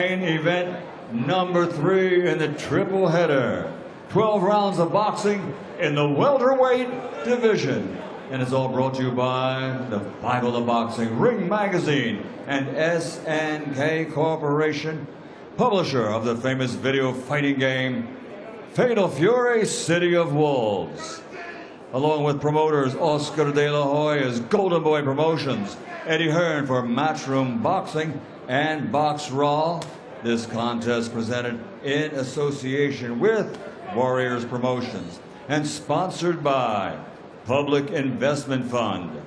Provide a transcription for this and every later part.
Main event number 3 in the triple header. 12 rounds of boxing in the welterweight division. And it's all brought to you by the Bible of Boxing, Ring Magazine, and SNK Corporation, publisher of the famous video fighting game, Fatal Fury, City of Wolves. Along with promoters Oscar De La Hoya's Golden Boy Promotions, Eddie Hearn for Matchroom Boxing, and Box Raw. This contest presented in association with Warriors Promotions and sponsored by Public Investment Fund.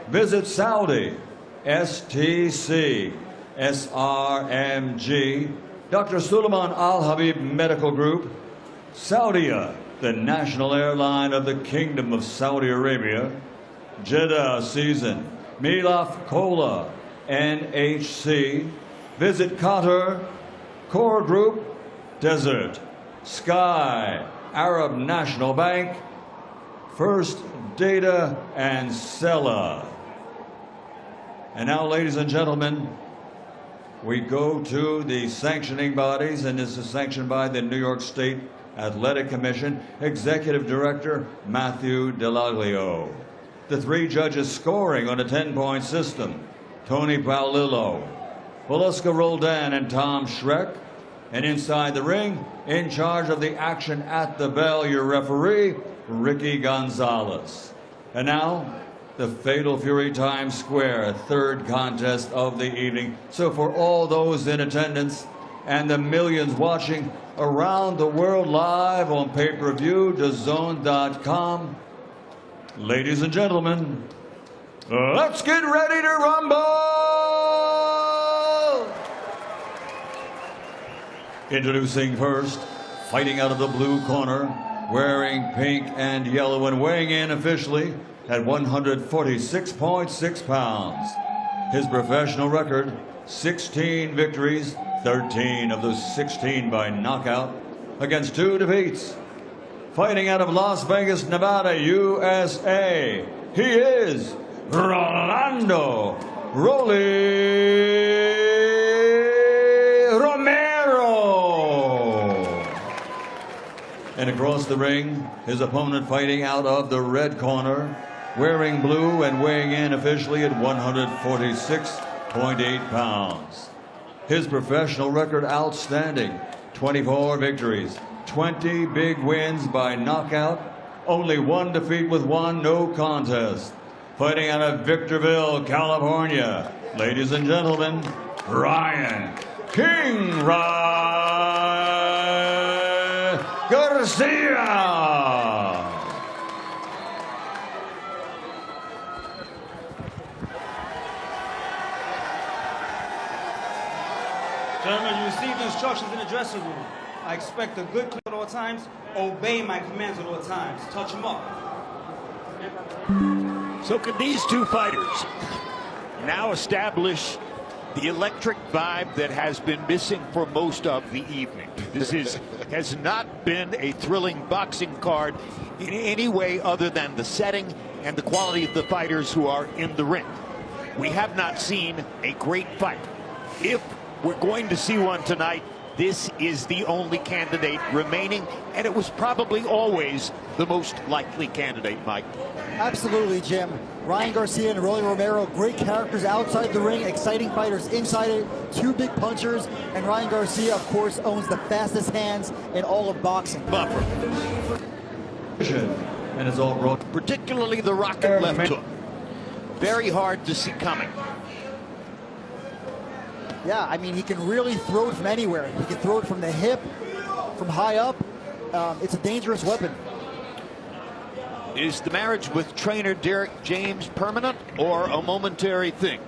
Visit Saudi, STC, SRMG, Dr. Suleiman Al Habib Medical Group, Saudia, the national airline of the Kingdom of Saudi Arabia, Jeddah Season, Milaf Cola, NHC, Visit Qatar, Core Group, Desert, Sky, Arab National Bank, First Data, and Sella. And now, ladies and gentlemen, we go to the sanctioning bodies, and this is sanctioned by the New York State Athletic Commission, Executive Director Matthew Delaglio. The 3 judges scoring on a 10-point system: Tony Paolillo, Veluska Roldan, and Tom Schreck. And inside the ring, in charge of the action at the bell, your referee, Ricky Gonzalez. And now, the Fatal Fury Times Square, 3rd contest of the evening. So for all those in attendance and the millions watching around the world live on pay-per-view, DAZN.com, ladies and gentlemen, let's get ready to rumble! Introducing first, fighting out of the blue corner, wearing pink and yellow and weighing in officially at 146.6 pounds. His professional record, 16 victories, 13 of those 16 by knockout, against 2 defeats. Fighting out of Las Vegas, Nevada, USA, he is Rolando Rolly Romero. And across the ring, his opponent fighting out of the red corner, wearing blue and weighing in officially at 146.8 pounds. His professional record outstanding, 24 victories, 20 big wins by knockout, only 1 defeat with 1 no contest. Fighting out of Victorville, California, ladies and gentlemen, Ryan King Garcia. Gentlemen, you received instructions in the dressing room. I expect a good clip at all times. Obey my commands at all times. Touch them up. So can these 2 fighters now establish the electric vibe that has been missing for most of the evening? This has not been a thrilling boxing card in any way other than the setting and the quality of the fighters who are in the ring. We have not seen a great fight. If we're going to see one tonight, this is the only candidate remaining, and it was probably always the most likely candidate, Mike. Absolutely, Jim. Ryan Garcia and Rolly Romero, great characters outside the ring, exciting fighters inside it, 2 big punchers, and Ryan Garcia, of course, owns the fastest hands in all of boxing. Buffer. And it's all brought, particularly the rocket left hook. Very hard to see coming. Yeah, I mean, he can really throw it from anywhere. He can throw it from the hip, from high up. It's a dangerous weapon. Is the marriage with trainer Derek James permanent or a momentary thing?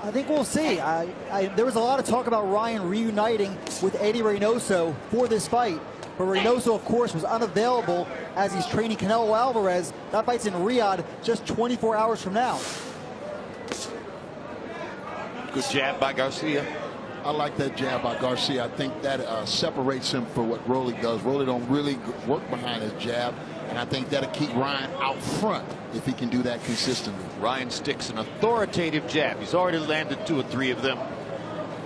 I think we'll see. There was a lot of talk about Ryan reuniting with Eddie Reynoso for this fight. But Reynoso, of course, was unavailable as he's training Canelo Alvarez. That fight's in Riyadh just 24 hours from now. Good jab by Garcia. I like that jab by Garcia. I think that separates him for what Rolly does. Rolly don't really work behind his jab, and I think that'll keep Ryan out front if he can do that consistently. Ryan sticks an authoritative jab. He's already landed 2 or 3 of them.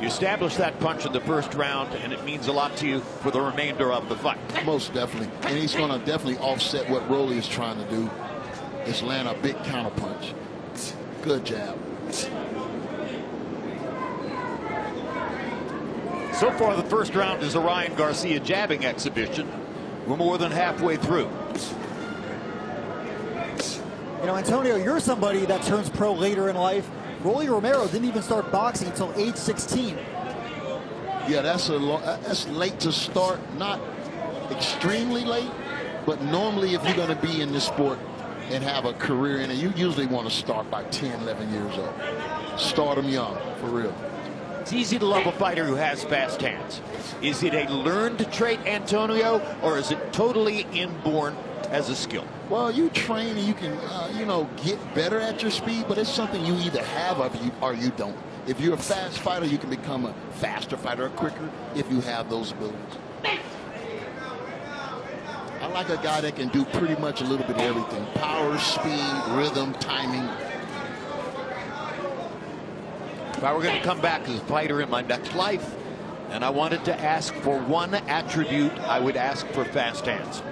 You establish that punch in the first round, and it means a lot to you for the remainder of the fight. Most definitely. And he's going to definitely offset what Rolly is trying to do. Is land a big counter punch. Good jab. So far, the first round is a Ryan Garcia jabbing exhibition. We're more than halfway through. You know, Antonio, you're somebody that turns pro later in life. Rolly Romero didn't even start boxing until age 16. Yeah, that's late to start. Not extremely late, but normally if you're going to be in this sport and have a career in it, you usually want to start by 10, 11 years old. Start them young, for real. It's easy to love a fighter who has fast hands. Is it a learned trait, Antonio, or is it totally inborn as a skill? Well, you train and you can, you know, get better at your speed, but it's something you either have or you don't. If you're a fast fighter, you can become a faster fighter or quicker if you have those abilities. I like a guy that can do pretty much a little bit of everything. Power, speed, rhythm, timing. If I were going to come back as a fighter in my next life, and I wanted to ask for one attribute, I would ask for fast hands.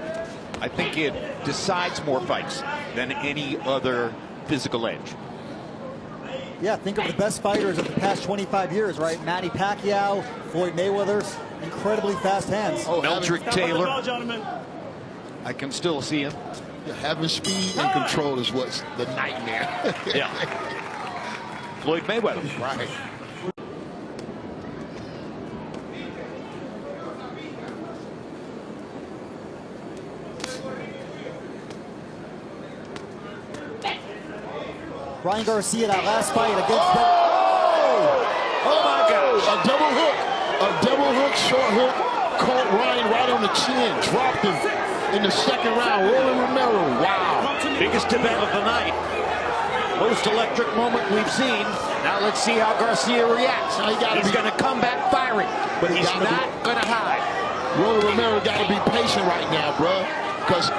I think it decides more fights than any other physical edge. Yeah, think of the best fighters of the past 25 years, right? Manny Pacquiao, Floyd Mayweather, incredibly fast hands. Oh, Meldrick Taylor. Gentlemen. I can still see him. Yeah, having speed and control is what's the nightmare. Yeah. Floyd Mayweather. Right. Ryan Garcia, that last fight against the... Oh my gosh. A double hook. A double hook, short hook. Caught Ryan right on the chin. Dropped him in the second round. Rolling Romero. Wow. Biggest event of the night. Most electric moment we've seen. Now let's see how Garcia reacts. Now He's going to come back firing, but he's not going to hide. Rolling Romero got to be patient right now, bro. Because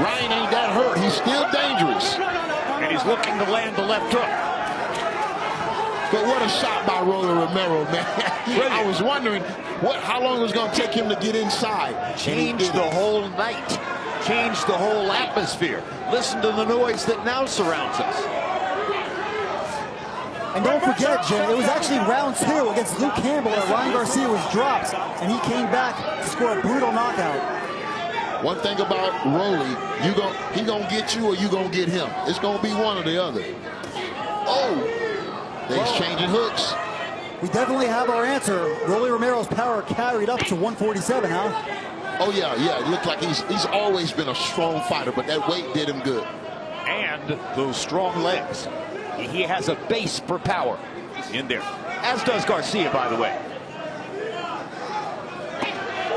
Ryan ain't that hurt. He's still dangerous. And he's looking to land the left hook. But what a shot by Rolling Romero, man. I was wondering how long it was going to take him to get inside. Changed the whole night. Changed the whole atmosphere. Listen to the noise that now surrounds us. And don't forget, Jay, it was actually round 2 against Luke Campbell that Ryan Garcia was dropped, and he came back to score a brutal knockout. One thing about Rolly, he gonna get you or you gonna get him. It's gonna be one or the other. Oh, they exchanging hooks. We definitely have our answer. Rolly Romero's power carried up to 147, huh? Oh yeah. It looked like he's always been a strong fighter, but that weight did him good. And those strong legs. He has a base for power in there, as does Garcia, by the way.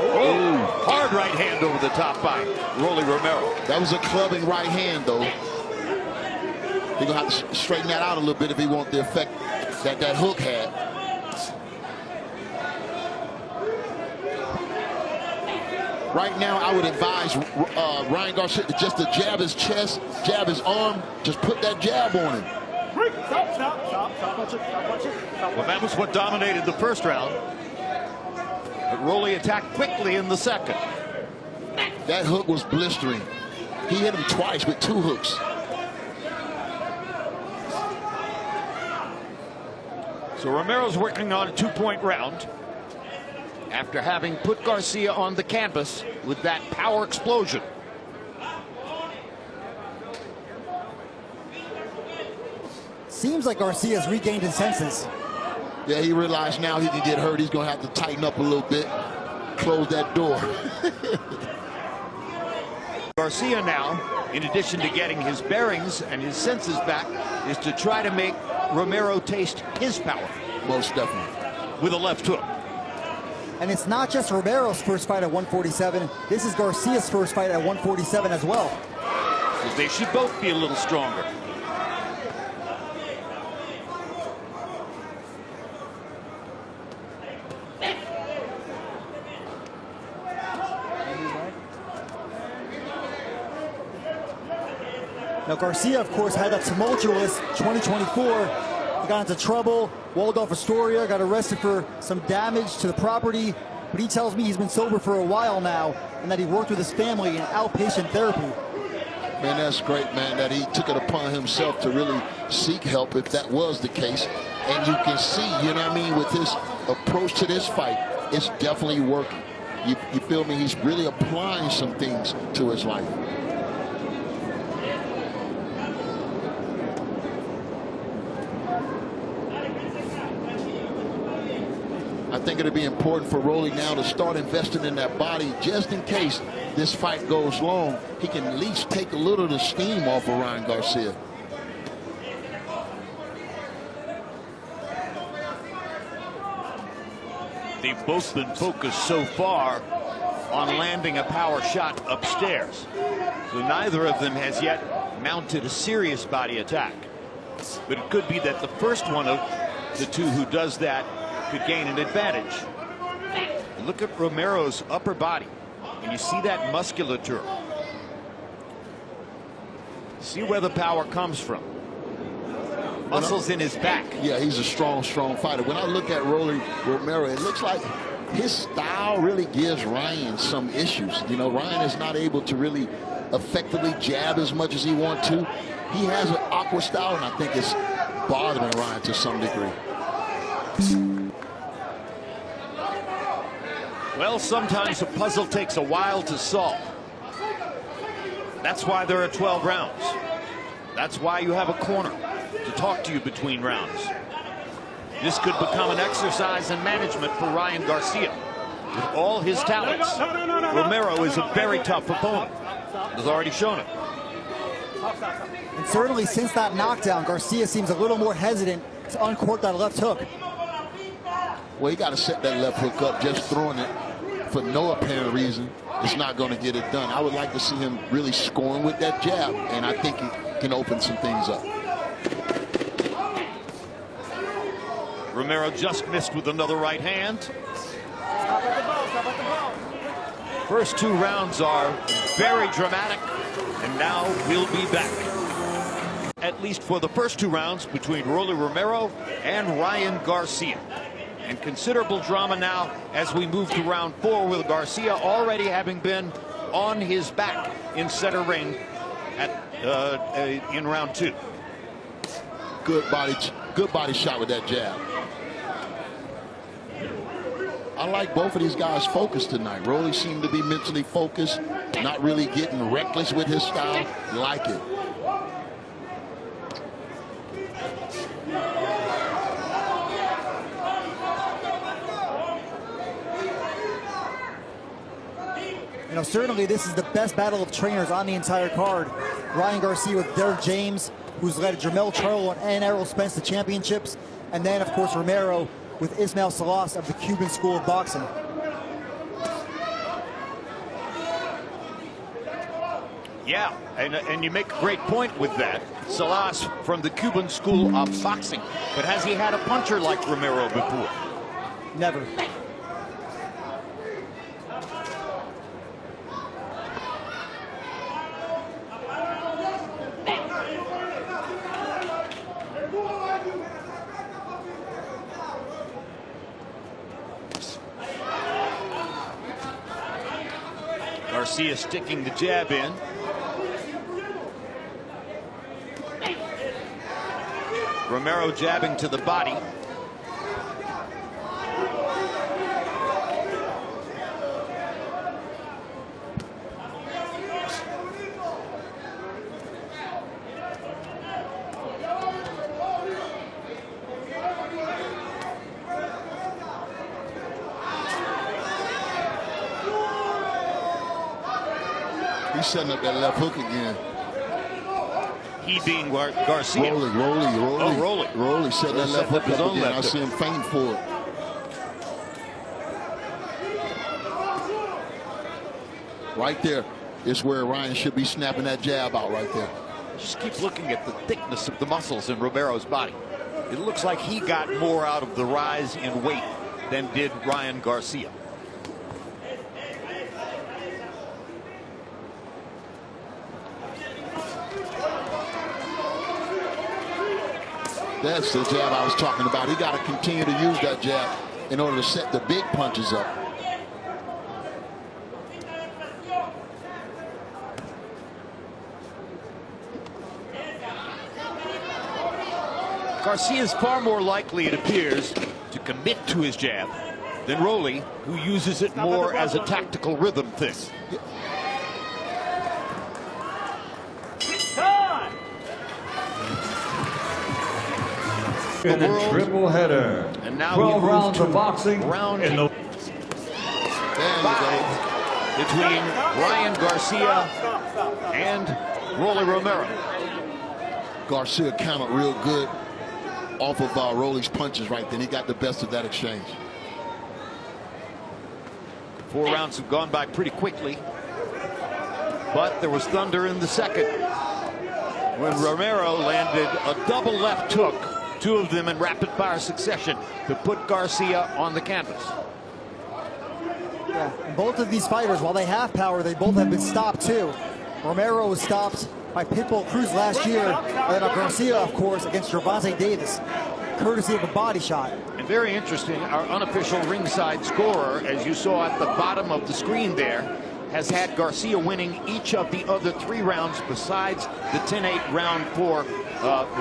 Oh, hard right hand over the top by Rolly Romero. That was a clubbing right hand, though. He's gonna have to straighten that out a little bit if he wants the effect that hook had. Right now, I would advise Ryan Garcia just to jab his chest, jab his arm, just put that jab on him. Well, that was what dominated the first round. But Rolly attacked quickly in the second. That hook was blistering. He hit him twice with 2 hooks. So Romero's working on a 2-point round after having put Garcia on the canvas with that power explosion. Seems like Garcia's regained his senses. Yeah, he realized now he can get hurt. He's going to have to tighten up a little bit, close that door. Garcia now, in addition to getting his bearings and his senses back, is to try to make Romero taste his power. Most definitely. With a left hook. And it's not just Romero's first fight at 147. This is Garcia's first fight at 147 as well. They should both be a little stronger. Now Garcia, of course, had a tumultuous 2024. He got into trouble. Waldorf Astoria got arrested for some damage to the property. But he tells me he's been sober for a while now and that he worked with his family in outpatient therapy. Man, that's great, man, that he took it upon himself to really seek help if that was the case. And you can see, you know what I mean, with his approach to this fight, it's definitely working. You feel me? He's really applying some things to his life. I think it'll be important for Rolly now to start investing in that body just in case this fight goes long. He can at least take a little of the steam off of Ryan Garcia. They've both been focused so far on landing a power shot upstairs. So neither of them has yet mounted a serious body attack. But it could be that the first one of the two who does that could gain an advantage. And look at Romero's upper body, and you see that musculature. See where the power comes from. Muscles in his back. Yeah, he's a strong fighter. When I look at Romero, it looks like his style really gives Ryan some issues. You know, Ryan is not able to really effectively jab as much as he wants to. He has an awkward style, and I think it's bothering Ryan to some degree. Well, sometimes a puzzle takes a while to solve. That's why there are 12 rounds. That's why you have a corner to talk to you between rounds. This could become an exercise in management for Ryan Garcia. With all his talents, Romero is a very tough opponent. Has already shown it. And certainly since that knockdown, Garcia seems a little more hesitant to uncork that left hook. Well, you got to set that left hook up. Just throwing it for no apparent reason is not going to get it done. I would like to see him really scoring with that jab, and I think it can open some things up. Romero just missed with another right hand. First two rounds are very dramatic, and now we'll be back. At least for the first two rounds between Rolly Romero and Ryan Garcia. And considerable drama now as we move to round 4, with Garcia already having been on his back in center ring in round 2. Good body shot with that jab. I like both of these guys focused tonight. Rolly seemed to be mentally focused, not really getting reckless with his style. Like it. You know, certainly this is the best battle of trainers on the entire card. Ryan Garcia with Derek James, who's led Jermell Charlo and Errol Spence to championships. And then, of course, Romero with Ismael Salas of the Cuban School of Boxing. Yeah, and you make a great point with that. Salas from the Cuban School of Boxing. But has he had a puncher like Romero before? Never. Garcia sticking the jab in. Romero jabbing to the body. He's setting up that left hook again. He being Garcia. Rolly. Oh, Rolly. Rolly setting that left hook up again. I see him fainting for it. Right there is where Ryan should be snapping that jab out right there. Just keep looking at the thickness of the muscles in Romero's body. It looks like he got more out of the rise in weight than did Ryan Garcia. That's the jab I was talking about. He got to continue to use that jab in order to set the big punches up. Garcia is far more likely, it appears, to commit to his jab than Rolly, who uses it more as a tactical rhythm thing. In the triple header. And now 12 rounds of boxing round in the between Ryan Garcia and Rolly Romero. Garcia countered real good off of Rolly's punches right then. He got the best of that exchange. 4 rounds have gone by pretty quickly, but there was thunder in the second when Romero landed a double left hook, 2 of them in rapid fire succession, to put Garcia on the canvas. Yeah, and both of these fighters, while they have power, they both have been stopped too. Romero was stopped by Pitbull Cruz last year, and then Garcia, of course, against Gervonta Davis, courtesy of a body shot. And very interesting, our unofficial ringside scorer, as you saw at the bottom of the screen there, has had Garcia winning each of the other 3 rounds besides the 10-8 round for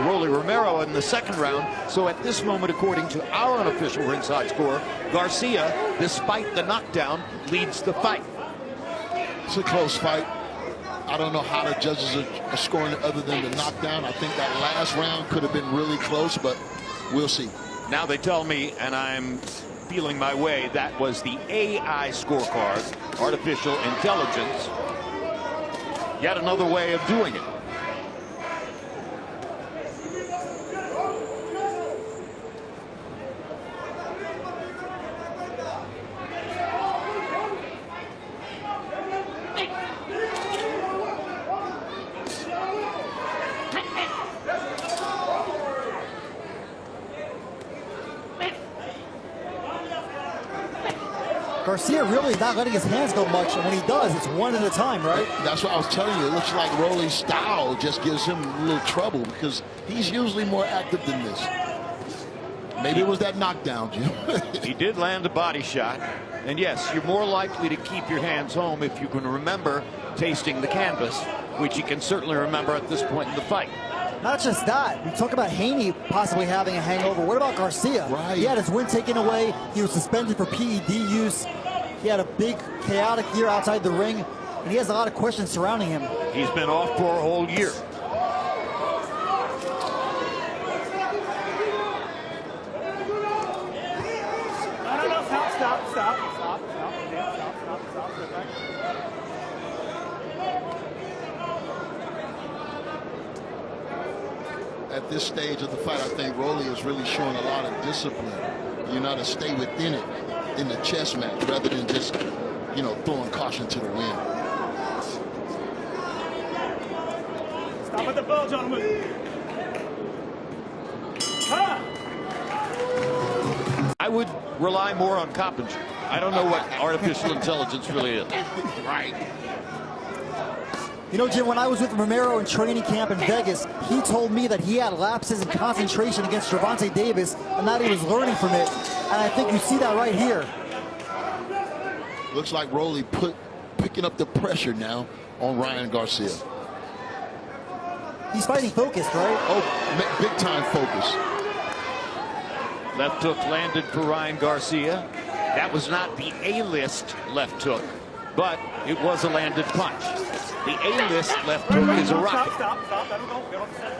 Rolly Romero in the second round. So at this moment, according to our unofficial ringside scorer, Garcia, despite the knockdown, leads the fight. It's a close fight. I don't know how the judges are scoring it other than the knockdown. I think that last round could have been really close, but we'll see. Now they tell me, and I'm feeling my way, that was the AI scorecard, artificial intelligence. Yet another way of doing it. Garcia really is not letting his hands go much, and when he does, it's one at a time, right? That's what I was telling you. It looks like Rolly's style just gives him a little trouble because he's usually more active than this. Maybe it was that knockdown, Jim. He did land a body shot. And yes, you're more likely to keep your hands home if you can remember tasting the canvas, which you can certainly remember at this point in the fight. Not just that. We talk about Haney possibly having a hangover. What about Garcia? Right. He had his win taken away. He was suspended for PED use. He had a big, chaotic year outside the ring, and he has a lot of questions surrounding him. He's been off for a whole year. No, stop. At this stage of the fight, I think Rolly is really showing a lot of discipline. You know, to stay within it in the chess match rather than just, you know, throwing caution to the wind. Stop at the bell, gentlemen. I would rely more on Coppinger. I don't know what artificial intelligence really is. Right. You know, Jim, when I was with Romero in training camp in Vegas, he told me that he had lapses in concentration against Gervonta Davis and that he was learning from it. And I think you see that right here. Looks like Rolly picking up the pressure now on Ryan Garcia. He's fighting focused, right? Oh, big time focus. Left hook landed for Ryan Garcia. That was not the A-list left hook, but it was a landed punch. The A-list left hook is a rocket. Stop. Let him go. Get off the center.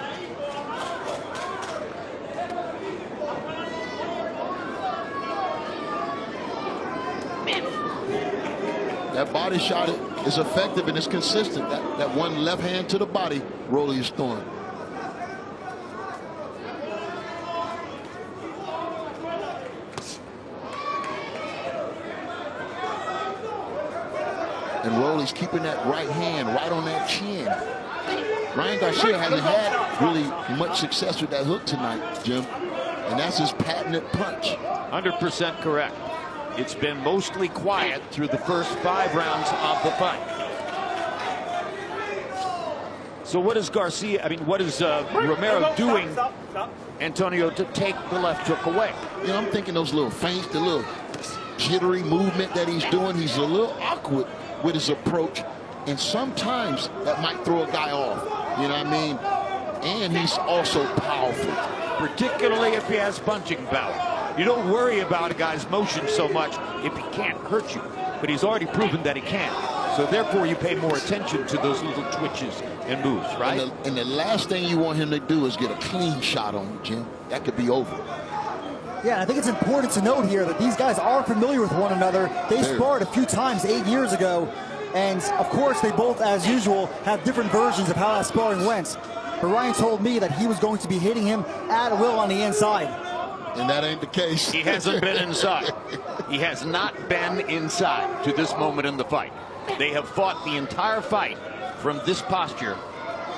That body shot is effective and it's consistent. That one left hand to the body, Rolly is throwing. And Rolly's keeping that right hand right on that chin. Ryan Garcia hasn't had really much success with that hook tonight, Jim. And that's his patented punch. 100% correct. It's been mostly quiet through the first 5 rounds of the fight. So what is Garcia, I mean, what is Romero doing, Antonio, to take the left hook away? You know, I'm thinking those little feints, the little jittery movement that he's doing. He's a little awkward with his approach, and sometimes that might throw a guy off. You know what I mean? And he's also powerful, particularly if he has punching power. You don't worry about a guy's motion so much if he can't hurt you, but he's already proven that he can. So therefore, you pay more attention to those little twitches and moves, right? And the last thing you want him to do is get a clean shot on you, Jim. That could be over. Yeah, I think it's important to note here that these guys are familiar with one another. They sparred a few times 8 years ago, and of course they both, as usual, have different versions of how that sparring went. But Ryan told me that he was going to be hitting him at will on the inside. And that ain't the case. He hasn't been inside. He has not been inside to this moment in the fight. They have fought the entire fight from this posture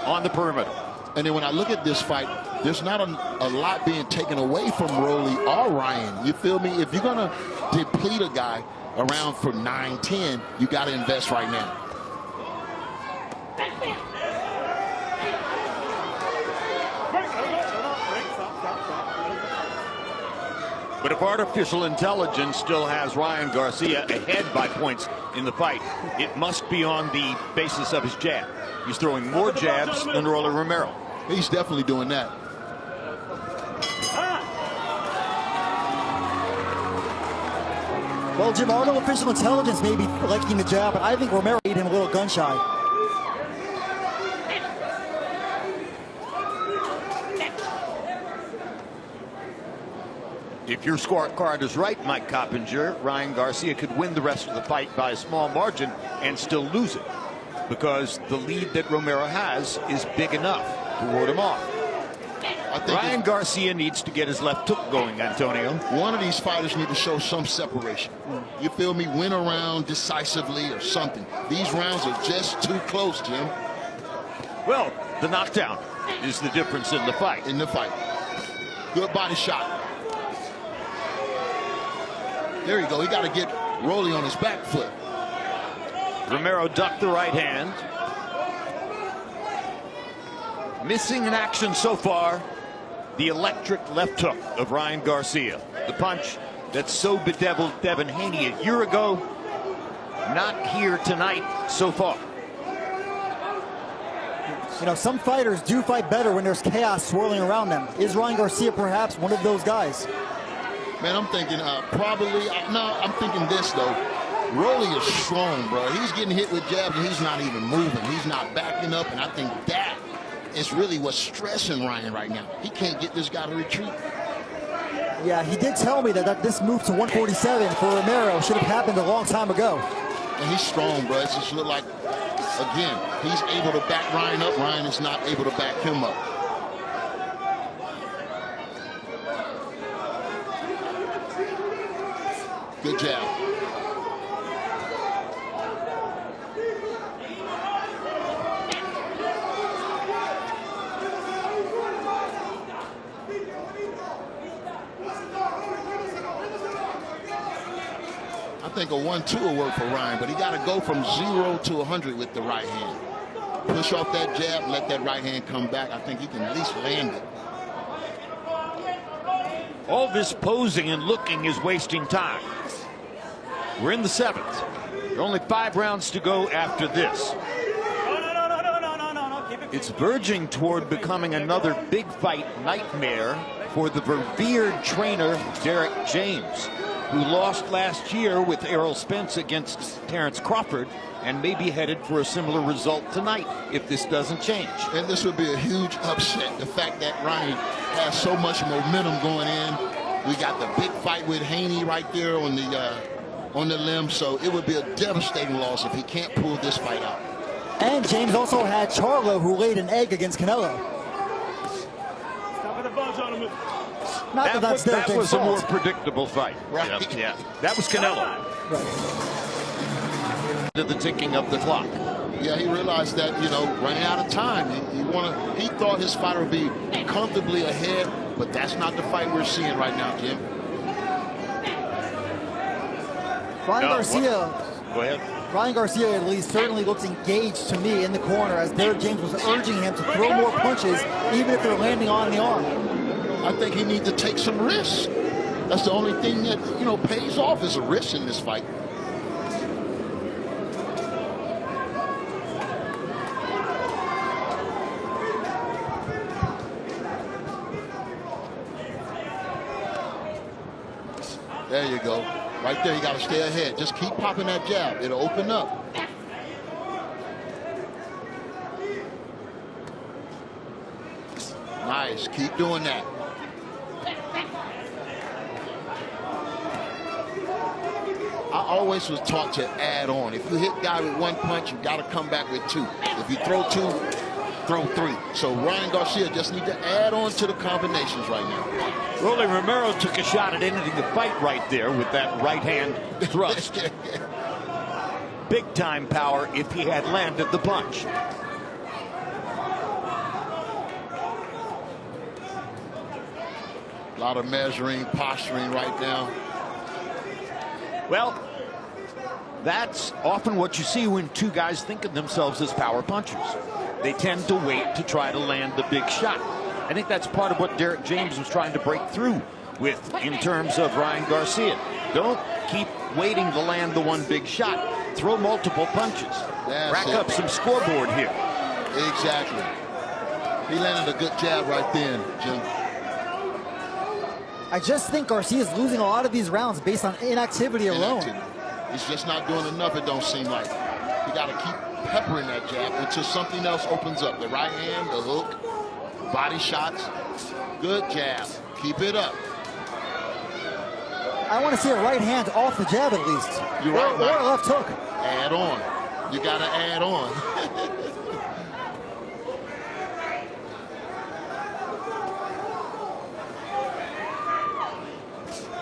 on the perimeter. And then when I look at this fight, there's not a lot being taken away from Rolly or Ryan. You feel me? If you're going to deplete a guy around for 9-10, you got to invest right now. But if artificial intelligence still has Ryan Garcia ahead by points in the fight, it must be on the basis of his jab. He's throwing more jabs than Rolly Romero. He's definitely doing that. Well, Jim, artificial intelligence may be liking the jab, but I think Romero made him a little gun shy. If your scorecard is right, Mike Coppinger, Ryan Garcia could win the rest of the fight by a small margin and still lose it, because the lead that Romero has is big enough to ward him off. Ryan Garcia needs to get his left hook going, Antonio. One of these fighters need to show some separation. You feel me? Win a round decisively or something. These rounds are just too close, Jim. Well, the knockdown is the difference in the fight. Good body shot. There you go. He got to get Rolly on his back foot. Romero ducked the right hand. Missing in action so far, the electric left hook of Ryan Garcia. The punch that so bedeviled Devin Haney a year ago. Not here tonight so far. You know, some fighters do fight better when there's chaos swirling around them. Is Ryan Garcia perhaps one of those guys? Man, I'm thinking probably. No, I'm thinking this, though. Rolly is strong, bro. He's getting hit with jabs, and he's not even moving. He's not backing up, and I think that is really what's stressing Ryan right now. He can't get this guy to retreat. Yeah, he did tell me that this move to 147 for Romero should have happened a long time ago. And he's strong, bro. It just look like, again, he's able to back Ryan up. Ryan is not able to back him up. Good jab. I think a 1-2 will work for Ryan, but he got to go from 0 to 100 with the right hand. Push off that jab, let that right hand come back. I think he can at least land it. All this posing and looking is wasting time. We're in the 7th. There are only 5 rounds to go after this. It's verging toward becoming another big fight nightmare for the revered trainer Derek James, who lost last year with Errol Spence against Terrence Crawford, and may be headed for a similar result tonight if this doesn't change. And this would be a huge upset. The fact that Ryan has so much momentum going in. We got the big fight with Haney right there on the limb, so it would be a devastating loss if he can't pull this fight out. And James also had Charlo, who laid an egg against Canelo. Not that that's that was fault. a more predictable fight. Right. Yeah, that was Canelo. Right. The ticking of the clock. Yeah, he realized that, you know, running out of time. He thought his fighter would be comfortably ahead, but that's not the fight we're seeing right now, Jim. Ryan Garcia. Go ahead. Ryan Garcia at least certainly looks engaged to me in the corner as Derek James was urging him to throw more punches, even if they're landing on the arm. I think he needs to take some risks. That's the only thing that, you know, pays off is a risk in this fight. There you go. Right there, you got to stay ahead. Just keep popping that jab. It'll open up. Nice. Keep doing that. I always was taught to add on. If you hit guy with one punch, you got to come back with two. If you throw two, throw three. So Ryan Garcia just need to add on to the combinations right now. Rolly Romero took a shot at ending the fight right there with that right hand thrust. Big time power if he had landed the punch. A lot of measuring, posturing right now. Well, that's often what you see when two guys think of themselves as power punchers. They tend to wait to try to land the big shot. I think that's part of what Derek James was trying to break through with in terms of Ryan Garcia. Don't keep waiting to land the one big shot. Throw multiple punches. Rack up some scoreboard here. Exactly. He landed a good jab right then, Jim. I just think Garcia's losing a lot of these rounds based on inactivity alone. He's just not doing enough, it don't seem like. You got to keep peppering that jab until something else opens up. The right hand, the hook, body shots. Good jab. Keep it up. I want to see a right hand off the jab at least. You're right, or a left hook. Add on. You got to add on.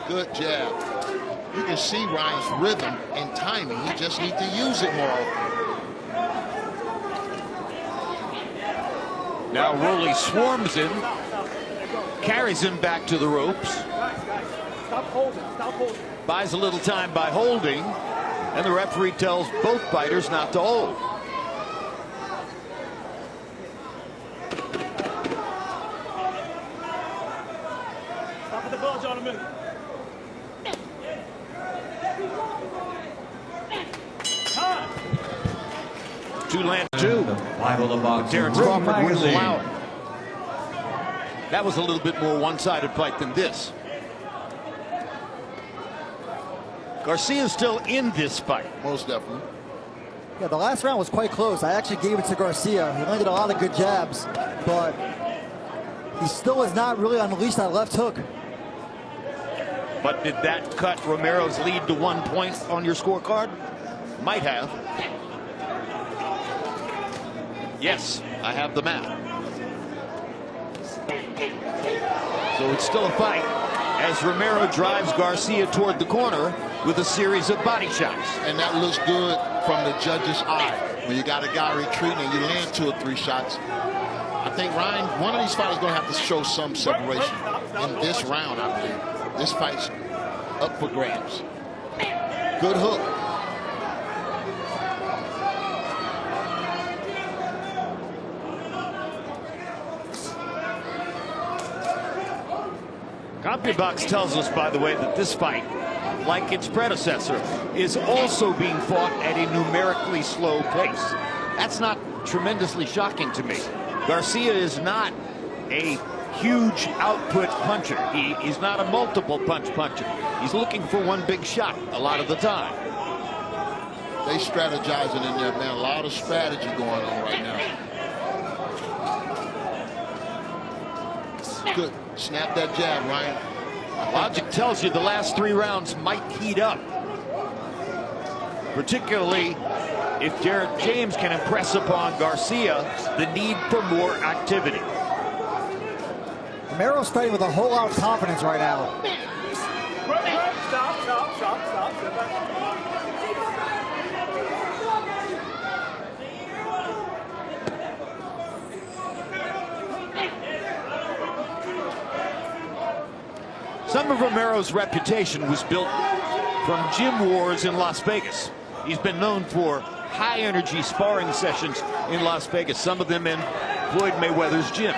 Good jab. You can see Ryan's rhythm and timing. He just needs to use it more often. Now Rolly swarms him, carries him back to the ropes. Stop holding. Stop holding. Buys a little time by holding, and the referee tells both fighters not to hold. Stop at the bell, gentlemen. Two land two. Bible of Boxing. Terrence Ring Crawford wouldn't magazine. allow it. That was a little bit more one-sided fight than this. Garcia's still in this fight. Most definitely. Yeah, the last round was quite close. I actually gave it to Garcia. He landed a lot of good jabs, but he still has not really unleashed that left hook. But did that cut Romero's lead to 1 point on your scorecard? Might have. Yes, I have the map. So it's still a fight as Romero drives Garcia toward the corner with a series of body shots. And that looks good from the judge's eye. When you got a guy retreating and you land 2 or 3 shots. I think Ryan, one of these fighters is going to have to show some separation in this round, I believe. This fight's up for grabs. Good hook. CompuBox tells us, by the way, that this fight, like its predecessor, is also being fought at a numerically slow pace. That's not tremendously shocking to me. Garcia is not a huge output puncher. He is not a multiple punch puncher. He's looking for one big shot a lot of the time. They strategizing in there, man. A lot of strategy going on right now. Good. Snap that jab, Ryan. Logic tells you the last 3 rounds might heat up. Particularly if Derek James can impress upon Garcia the need for more activity. Romero's fighting with a whole lot of confidence right now. Stop. Some of Romero's reputation was built from gym wars in Las Vegas. He's been known for high-energy sparring sessions in Las Vegas, some of them in Floyd Mayweather's gym.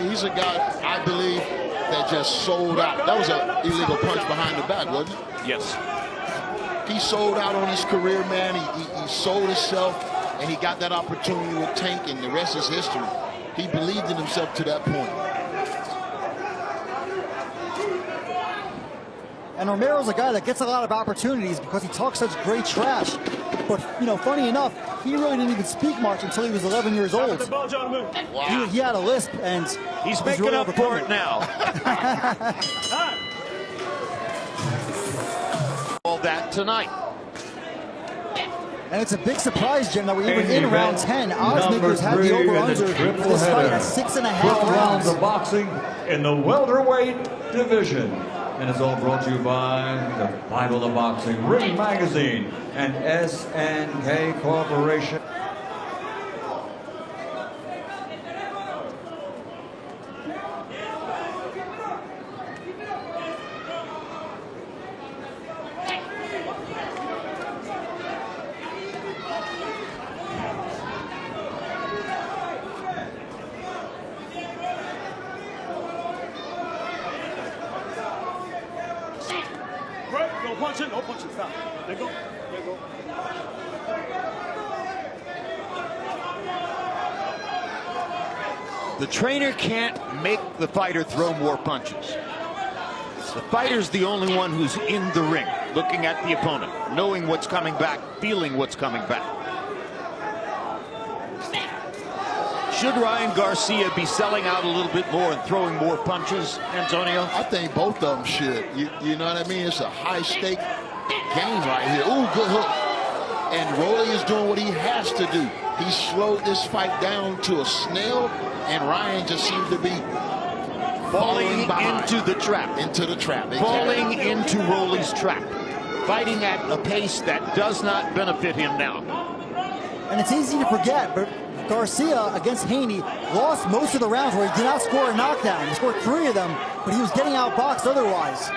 He's a guy, I believe, that just sold out. That was an illegal punch behind the back, wasn't it? Yes. He sold out on his career, man. He sold himself, and he got that opportunity with Tank, and the rest is history. He believed in himself to that point. And Romero's a guy that gets a lot of opportunities because he talks such great trash. But, you know, funny enough, he really didn't even speak much until he was 11 years old. Wow. He had a lisp, and he's making really up for it now. All that tonight. And it's a big surprise, Jim, that we even in round 10. Oddsmakers had the over-under for this fight at 6.5 rounds of boxing in the welterweight division. And it's all brought to you by the Bible of Boxing, Ring Magazine, and SNK Corporation. No punching, no punching, stop. There go, there go. The trainer can't make the fighter throw more punches. The fighter's the only one who's in the ring, looking at the opponent, knowing what's coming back, feeling what's coming back. Should Ryan Garcia be selling out a little bit more and throwing more punches, Antonio? I think both of them should. You know what I mean? It's a high-stake game right here. Ooh, good hook. And Rolly is doing what he has to do. He slowed this fight down to a snail, and Ryan just seems to be falling behind. into the trap. Into the trap. Exactly. Falling into Rolly's trap. Fighting at a pace that does not benefit him now. And it's easy to forget, but Garcia against Haney lost most of the rounds where he did not score a knockdown. He scored 3 of them, but he was getting outboxed otherwise.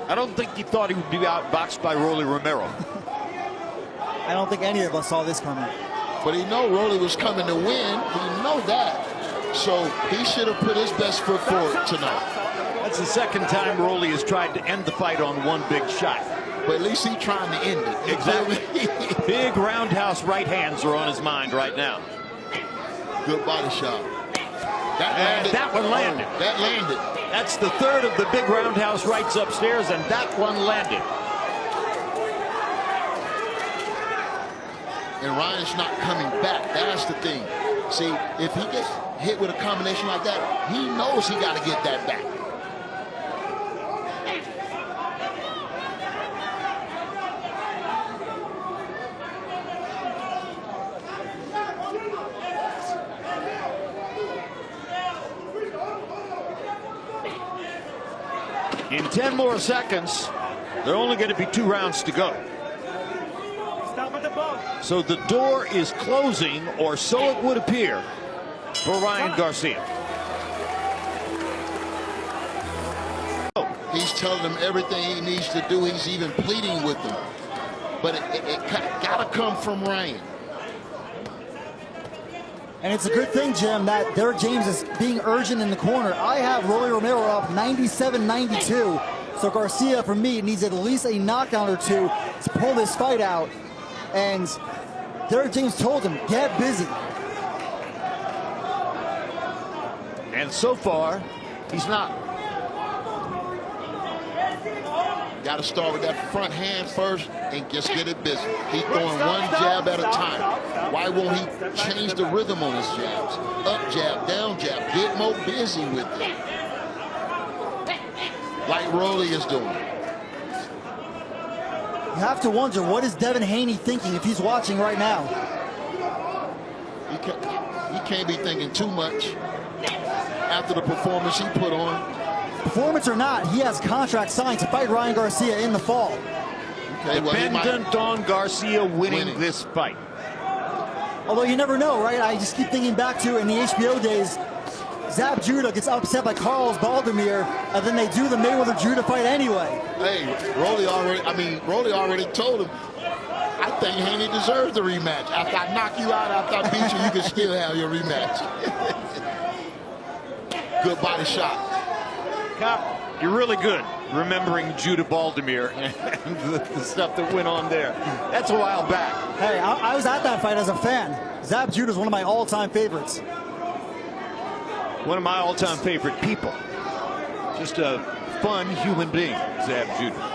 I don't think he thought he would be outboxed by Rolly Romero. I don't think any of us saw this coming. But he know Rolly was coming to win. He know that. So he should have put his best foot forward tonight. That's the second time Rolly has tried to end the fight on one big shot. But at least he's trying to end it. Exactly. Big roundhouse right hands are on his mind right now. Good body shot. That one landed. Oh, that landed. That's the third of the big roundhouse rights upstairs, and that one landed. And Ryan's not coming back. That's the thing. See, if he gets hit with a combination like that, he knows he got to get that back. In 10 more seconds, there are only going to be 2 rounds to go. Stop at the ball. So the door is closing, or so it would appear, for Ryan Garcia. He's telling him everything he needs to do. He's even pleading with them. But it got to come from Ryan. And it's a good thing, Jim, that Derek James is being urgent in the corner. I have Rolly Romero up 97-92. So Garcia, for me, needs at least a knockdown or 2 to pull this fight out. And Derek James told him, get busy. And so far, he's not. Got to start with that front hand first and just get it busy. He's throwing one jab at a time. Why won't he change the rhythm on his jabs? Up jab, down jab. Get more busy with it. Like Rolly is doing. You have to wonder, what is Devin Haney thinking if he's watching right now? He can't be thinking too much after the performance he put on. Performance or not, he has contract signed to fight Ryan Garcia in the fall. Okay, well, Dependent on Garcia winning this fight. Although you never know, right? I just keep thinking back to in the HBO days, Zab Judah gets upset by Carlos Baldomir, and then they do the Mayweather Judah fight anyway. Hey, Rolly already told him, I think Haney deserves the rematch. After I knock you out, after I beat you, you can still have your rematch. Good body shot. Cop, you're really good remembering Judah Baldomir and the stuff that went on there. That's a while back. Hey, I was at that fight as a fan. Zab Judah is one of my all-time favorites. One of my all-time favorite people. Just a fun human being, Zab Judah.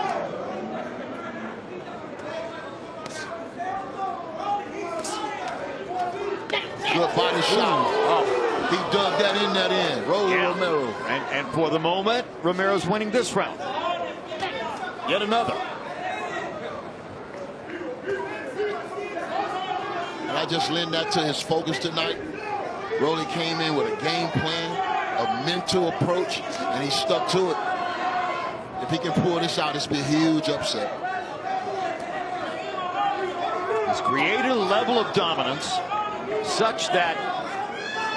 Good body shot. Oh. He dug that in that end. Romero. And for the moment, Romero's winning this round. Yet another. And I just lend that to his focus tonight. Rolly came in with a game plan, a mental approach, and he stuck to it. If he can pull this out, it's be a huge upset. He's created a level of dominance such that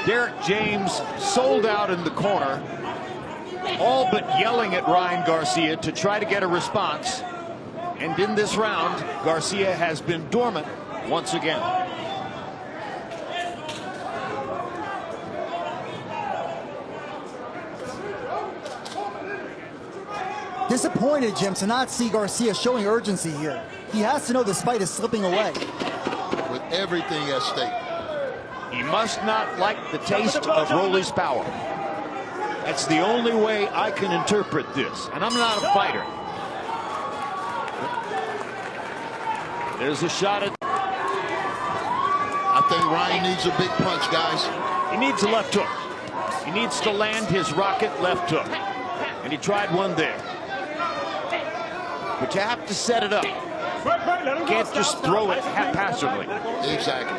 Derek James sold out in the corner, all but yelling at Ryan Garcia to try to get a response. And in this round, Garcia has been dormant once again. Disappointed, Jim, to not see Garcia showing urgency here. He has to know this fight is slipping away. With everything at stake. He must not like the taste of Rolly's power. That's the only way I can interpret this. And I'm not a fighter. There's a shot at... I think Ryan needs a big punch, guys. He needs a left hook. He needs to land his rocket left hook. And he tried one there. But you have to set it up. You can't just throw it haphazardly. Exactly.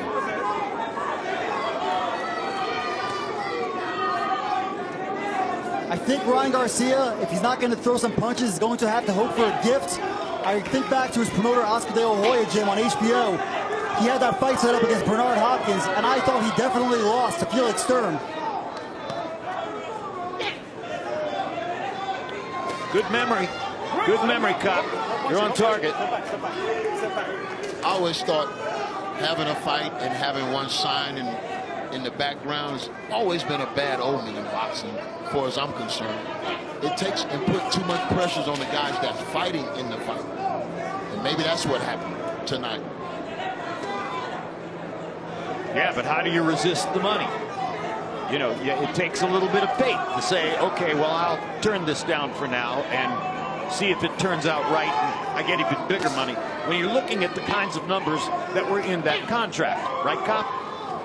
I think Ryan Garcia, if he's not going to throw some punches, is going to have to hope for a gift. I think back to his promoter, Oscar De La Hoya, Jim, on HBO. He had that fight set up against Bernard Hopkins, and I thought he definitely lost to Felix Sturm. Good memory. Good memory, Cop. You're on target. I always thought having a fight and having one sign in the background has always been a bad omen in boxing, as far as I'm concerned. It takes and put too much pressures on the guys that's fighting in the fight. And maybe that's what happened tonight. Yeah, but how do you resist the money? You know, it takes a little bit of faith to say, okay, well, I'll turn this down for now and see if it turns out right and I get even bigger money. When you're looking at the kinds of numbers that were in that contract, right, Cop?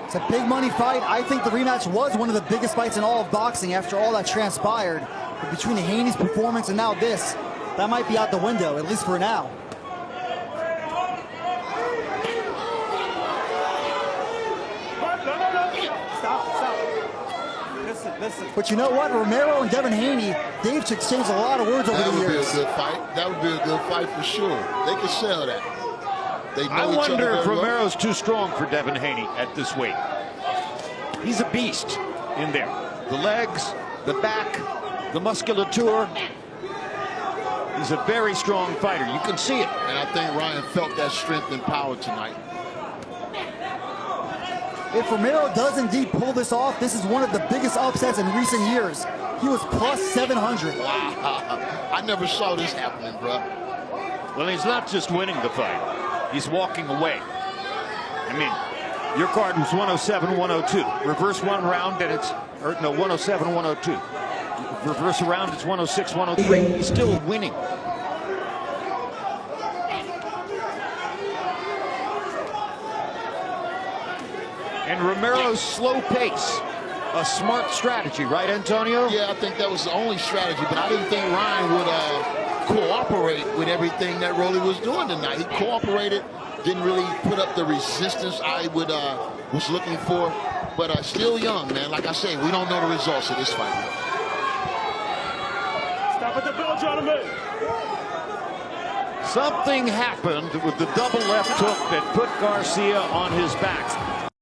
It's a big money fight. I think the rematch was one of the biggest fights in all of boxing after all that transpired. But between the Haney's performance and now this, that might be out the window, at least for now. Listen. But you know what? Romero and Devin Haney, they've exchanged a lot of words over the years. That would be a good fight. That would be a good fight for sure. They could sell that. They know I each wonder other if very well. Romero's too strong for Devin Haney at this weight. He's a beast in there. The legs, the back, the musculature. He's a very strong fighter. You can see it. And I think Ryan felt that strength and power tonight. If Romero does indeed pull this off, this is one of the biggest upsets in recent years. He was plus 700. Wow. I never saw this happening, bro. Well, he's not just winning the fight. He's walking away. I mean, your card was 107-102. Reverse one round and it's, or no, 107-102. Reverse around, it's 106-103. He's still winning. And Romero's slow pace, a smart strategy, right, Antonio? Yeah, I think that was the only strategy, but I didn't think Ryan would cooperate with everything that Rolly was doing tonight. He cooperated, didn't really put up the resistance I would was looking for, but still young, man. Like I say, we don't know the results of this fight. Stop at the bell, gentlemen. Something happened with the double left hook that put Garcia on his back.